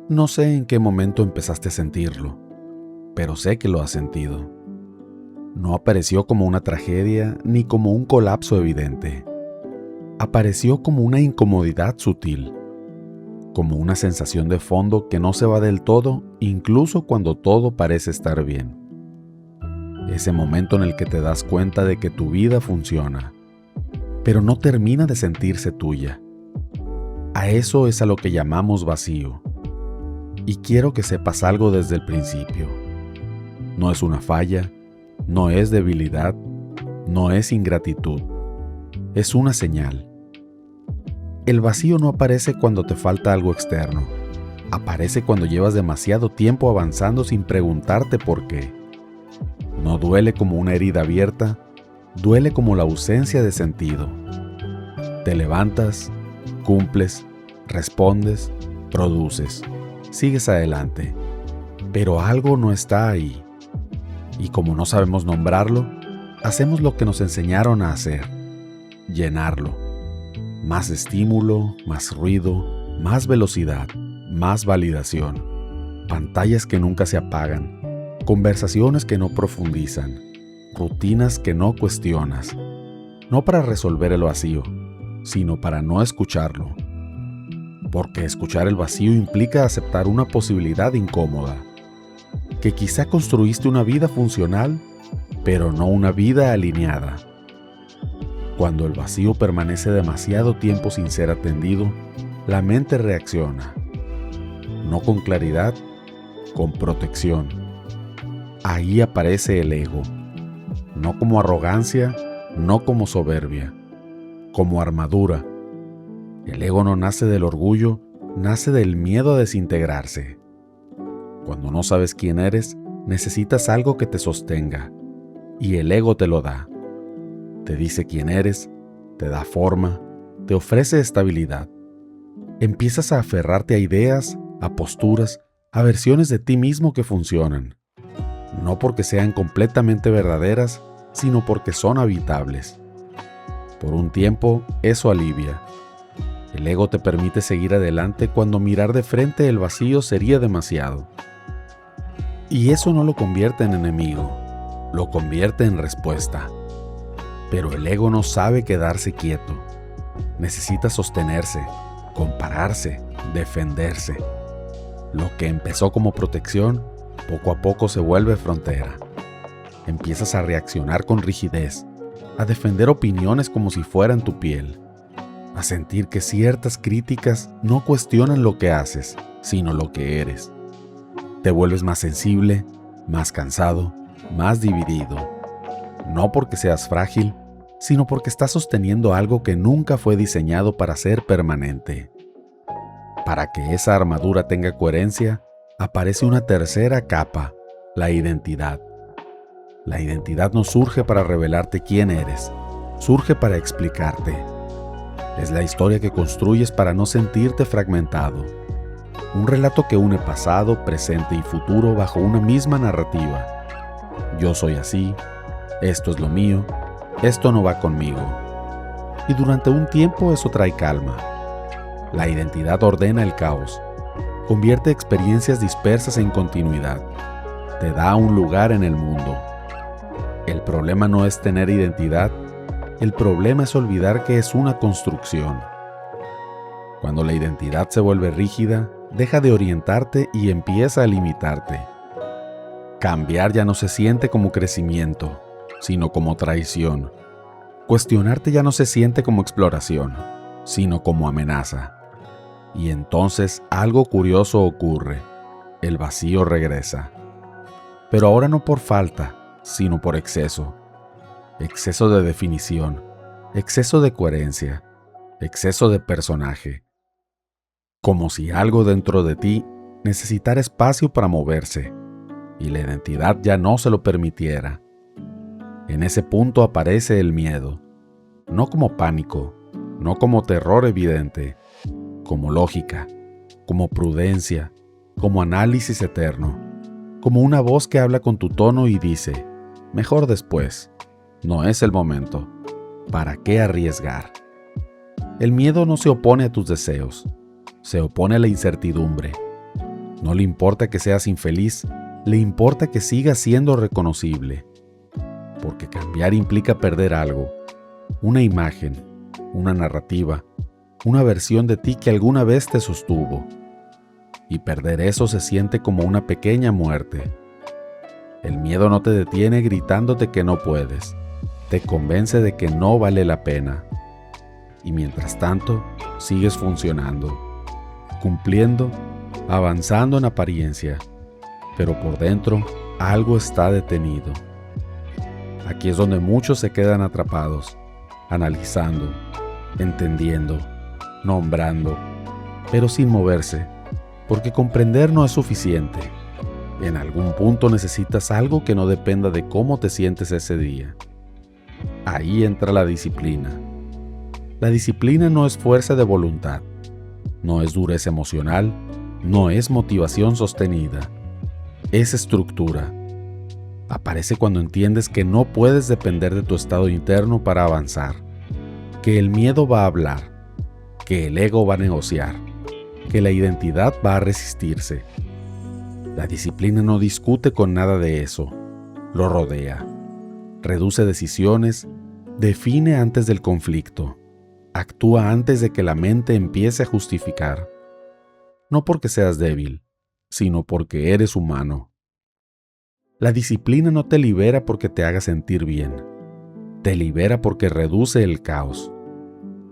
No sé en qué momento empezaste a sentirlo, pero sé que lo has sentido. No apareció como una tragedia ni como un colapso evidente. Apareció como una incomodidad sutil, como una sensación de fondo que no se va del todo, incluso cuando todo parece estar bien. Ese momento en el que te das cuenta de que tu vida funciona, pero no termina de sentirse tuya. A eso es a lo que llamamos vacío. Y quiero que sepas algo desde el principio. No es una falla, no es debilidad, no es ingratitud. Es una señal. El vacío no aparece cuando te falta algo externo. Aparece cuando llevas demasiado tiempo avanzando sin preguntarte por qué. No duele como una herida abierta, duele como la ausencia de sentido. Te levantas, cumples, respondes, produces, sigues adelante, pero algo no está ahí. Y como no sabemos nombrarlo, hacemos lo que nos enseñaron a hacer: llenarlo. Más estímulo, más ruido, más velocidad, más validación. Pantallas que nunca se apagan, conversaciones que no profundizan, rutinas que no cuestionas. No para resolver el vacío, sino para no escucharlo. Porque escuchar el vacío implica aceptar una posibilidad incómoda. Que quizá construiste una vida funcional, pero no una vida alineada. Cuando el vacío permanece demasiado tiempo sin ser atendido, la mente reacciona. No con claridad, con protección. Ahí aparece el ego. No como arrogancia, no como soberbia, como armadura. El ego no nace del orgullo, nace del miedo a desintegrarse. Cuando no sabes quién eres, necesitas algo que te sostenga, y el ego te lo da. Te dice quién eres, te da forma, te ofrece estabilidad. Empiezas a aferrarte a ideas, a posturas, a versiones de ti mismo que funcionan. No porque sean completamente verdaderas, sino porque son habitables. Por un tiempo, eso alivia. El ego te permite seguir adelante cuando mirar de frente el vacío sería demasiado. Y eso no lo convierte en enemigo, lo convierte en respuesta. Pero el ego no sabe quedarse quieto. Necesita sostenerse, compararse, defenderse. Lo que empezó como protección, poco a poco se vuelve frontera. Empiezas a reaccionar con rigidez, a defender opiniones como si fueran tu piel, a sentir que ciertas críticas no cuestionan lo que haces, sino lo que eres. Te vuelves más sensible, más cansado, más dividido. No porque seas frágil, sino porque estás sosteniendo algo que nunca fue diseñado para ser permanente. Para que esa armadura tenga coherencia, aparece una tercera capa, la identidad. La identidad no surge para revelarte quién eres, surge para explicarte. Es la historia que construyes para no sentirte fragmentado. Un relato que une pasado, presente y futuro bajo una misma narrativa. Yo soy así, esto es lo mío, esto no va conmigo. Y durante un tiempo eso trae calma. La identidad ordena el caos, convierte experiencias dispersas en continuidad, te da un lugar en el mundo. El problema no es tener identidad, el problema es olvidar que es una construcción. Cuando la identidad se vuelve rígida, deja de orientarte y empieza a limitarte. Cambiar ya no se siente como crecimiento, sino como traición. Cuestionarte ya no se siente como exploración, sino como amenaza. Y entonces algo curioso ocurre. El vacío regresa. Pero ahora no por falta, sino por exceso. Exceso de definición, exceso de coherencia, exceso de personaje. Como si algo dentro de ti necesitara espacio para moverse, y la identidad ya no se lo permitiera. En ese punto aparece el miedo, no como pánico, no como terror evidente, como lógica, como prudencia, como análisis eterno, como una voz que habla con tu tono y dice: mejor después, no es el momento, ¿para qué arriesgar? El miedo no se opone a tus deseos, se opone a la incertidumbre. No le importa que seas infeliz, le importa que sigas siendo reconocible. Porque cambiar implica perder algo, una imagen, una narrativa, una versión de ti que alguna vez te sostuvo. Y perder eso se siente como una pequeña muerte. El miedo no te detiene gritándote que no puedes, te convence de que no vale la pena. Y mientras tanto, sigues funcionando, cumpliendo, avanzando en apariencia, pero por dentro algo está detenido. Aquí es donde muchos se quedan atrapados, analizando, entendiendo, nombrando, pero sin moverse, porque comprender no es suficiente. En algún punto necesitas algo que no dependa de cómo te sientes ese día. Ahí entra la disciplina. La disciplina no es fuerza de voluntad, no es dureza emocional, no es motivación sostenida, es estructura. Aparece cuando entiendes que no puedes depender de tu estado interno para avanzar, que el miedo va a hablar, que el ego va a negociar, que la identidad va a resistirse. La disciplina no discute con nada de eso, lo rodea, reduce decisiones, define antes del conflicto, actúa antes de que la mente empiece a justificar. No porque seas débil, sino porque eres humano. La disciplina no te libera porque te haga sentir bien, te libera porque reduce el caos.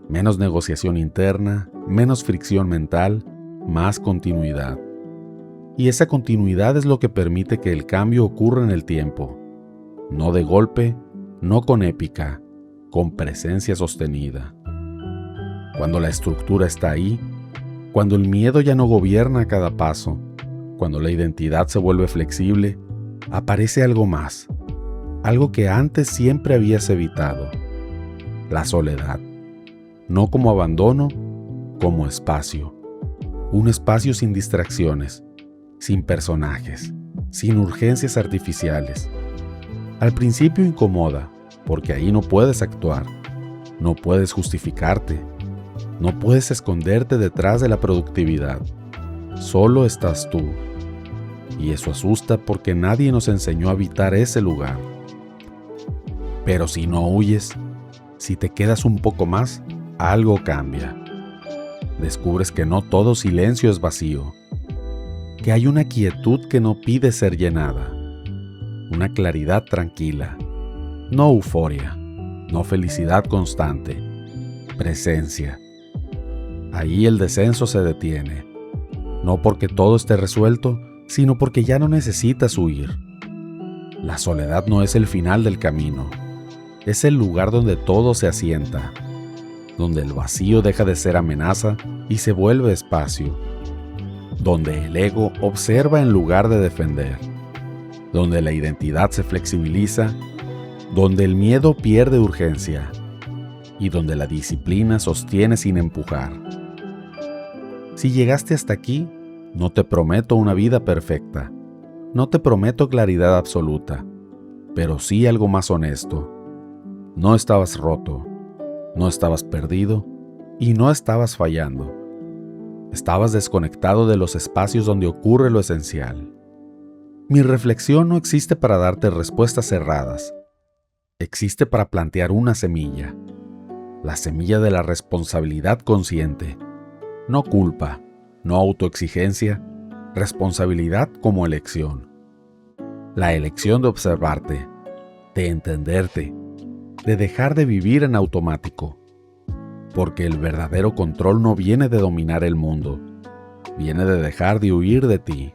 Menos negociación interna, menos fricción mental, más continuidad. Y esa continuidad es lo que permite que el cambio ocurra en el tiempo, no de golpe, no con épica, con presencia sostenida. Cuando la estructura está ahí, cuando el miedo ya no gobierna a cada paso, cuando la identidad se vuelve flexible, aparece algo más, algo que antes siempre habías evitado: la soledad. No como abandono, como espacio. Un espacio sin distracciones, sin personajes, sin urgencias artificiales. Al principio incomoda, porque ahí no puedes actuar, no puedes justificarte, no puedes esconderte detrás de la productividad. Solo estás tú. Y eso asusta porque nadie nos enseñó a habitar ese lugar. Pero si no huyes, si te quedas un poco más, algo cambia. Descubres que no todo silencio es vacío, que hay una quietud que no pide ser llenada, una claridad tranquila, no euforia, no felicidad constante, presencia. Ahí el descenso se detiene, no porque todo esté resuelto, sino porque ya no necesitas huir. La soledad no es el final del camino, es el lugar donde todo se asienta, donde el vacío deja de ser amenaza y se vuelve espacio, donde el ego observa en lugar de defender, donde la identidad se flexibiliza, donde el miedo pierde urgencia y donde la disciplina sostiene sin empujar. Si llegaste hasta aquí, no te prometo una vida perfecta, no te prometo claridad absoluta, pero sí algo más honesto. No estabas roto, no estabas perdido y no estabas fallando. Estabas desconectado de los espacios donde ocurre lo esencial. Mi reflexión no existe para darte respuestas cerradas. Existe para plantear una semilla. La semilla de la responsabilidad consciente. No culpa, no autoexigencia, responsabilidad como elección. La elección de observarte, de entenderte, de dejar de vivir en automático. Porque el verdadero control no viene de dominar el mundo, viene de dejar de huir de ti.